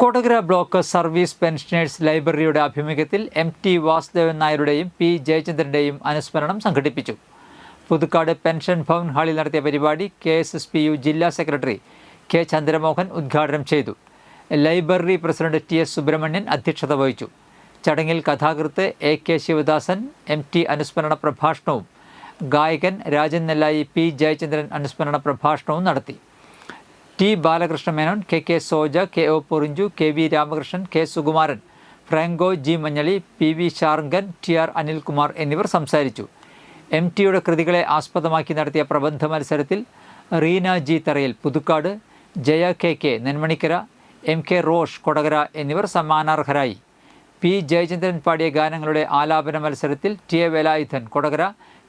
Kodakara block service pensioners ലൈബ്രറിയുടെ ആഭിമുഖ്യത്തിൽ MT Vasudevan നായരുടെയും P ജയചന്ദ്രൻ്റെയും അനുസ്മരണം സംഘടിപ്പിച്ചു. പുതുക്കാട് പെൻഷൻ ഭവൻ ഹാളിൽ നടത്തിയ പരിപാടി KSSPU ജില്ലാ സെക്രട്ടറി K ചന്ദ്രമോഹൻ ഉദ്ഘാടനം ചെയ്തു. ലൈബ്രറി പ്രസിഡന്റ് TS സുബ്രഹ്മണ്യൻ അധ്യക്ഷത വഹിച്ചു. ചടങ്ങിൽ കഥാകൃത്ത് AK ശിവദാസൻ MT അനുസ്മരണ പ്രഭാഷണവും ഗായകൻ രാജൻ നെല്ലായി P ജയചന്ദ്രൻ അനുസ്മരണ പ്രഭാഷണവും നടത്തി. T Balakrishna Menon, KK Soja, KO Porinju, KV Ramakrishnan, K Sukumaran, Franco G Manjaly, PV ശാർങ്കൻ, TR Anilkumar എന്നിവർ സംസാരിച്ചു. MTയുടെ കൃതികളെ ആസ്പദമാക്കി നടത്തിയ പ്രബന്ധ മത്സരത്തിൽ റീന G തറയിൽ പുതുക്കാട്, ജയ KK നെന്മണിക്കര, MK റോഷ് കൊടകര എന്നിവർ സമ്മാനാർഹരായി. P ജയചന്ദ്രൻ പാടിയ ഗാനങ്ങളുടെ ആലാപന മത്സരത്തിൽ TA Velayudhan Kodakara,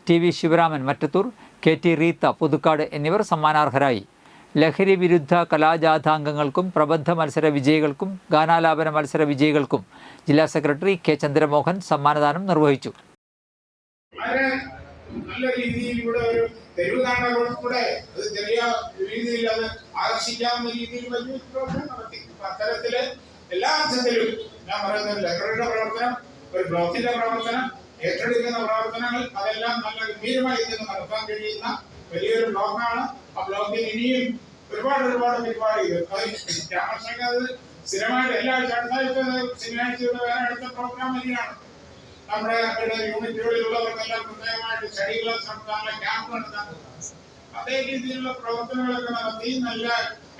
TV Sivaraman Mattathur, KT Reetha Puthukkad എന്നിവർ സമ്മാനാർഹരായി. ലഹരി വിരുദ്ധ കലാജാഥാംഗങ്ങൾക്കും പ്രബന്ധ മത്സര വിജയികൾക്കും ഗാനാലാപന മത്സര വിജയികൾക്കും ജില്ലാ സെക്രട്ടറി K ചന്ദ്രമോഹൻ സമ്മാനദാനം നിർവഹിച്ചു. നല്ല രീതിയിൽ ഇവിടെ ഒരു തെരുവ് നാടകത്തിലൂടെ അത് ചെറിയ രീതിയിൽ അത് ആകർഷിക്കാവുന്ന രീതിയിൽ വലിയ പ്രവർത്തനം നടത്തി. അത്തരത്തില് എല്ലാ അർത്ഥത്തിലും ഞാൻ പറയുന്നത് ലൈബ്രറിയുടെ പ്രവർത്തനം, ഒരു ബ്ലോക്കിന്റെ പ്രവർത്തനം, ഏറ്റെടുക്കുന്ന പ്രവർത്തനങ്ങൾ അതെല്ലാം നല്ല ഗംഭീരമായി തന്നെ നടത്താൻ കഴിയുന്ന വലിയൊരു ബ്ലോക്കാണ്. ആ ബ്ലോക്കിൽ ഇനിയും ഒരുപാട് പരിപാടികൾ രാമകൃഷ്ണൻ അത് സ്ഥിരമായിട്ട് എല്ലാ അടുത്താഴ്ച ശനിയാഴ്ചയുടെ വേറെ അടുത്ത പ്രോഗ്രാം തന്നെയാണ്. നമ്മുടെ യൂണിറ്റുകളിലുള്ളവർക്കെല്ലാം പ്രത്യേകമായിട്ട് സ്റ്റഡി ക്ലാസ് നടത്താനുള്ള ക്യാമ്പ് നടത്താൻ അതേ രീതിയിലുള്ള പ്രവർത്തനങ്ങളൊക്കെ നടത്തി നല്ല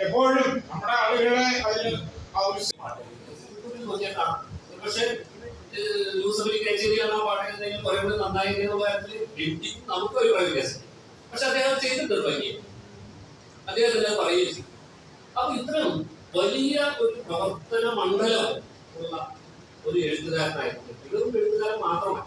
എപ്പോഴും നമ്മുടെ ആളുകളെ അതിൽ നമുക്കൊരു പക്ഷെ അദ്ദേഹം ചെയ്തിട്ടുണ്ട് ഭംഗി, അദ്ദേഹത്തിന് പറയുകയും ചെയ്തു. അപ്പൊ ഇത്തരം വലിയ ഒരു പ്രവർത്തന മണ്ഡലം ഉള്ള ഒരു എഴുത്തുകാരനായിരുന്നു. ഇതൊന്നും എഴുത്തുകാരൻ മാത്രമല്ല,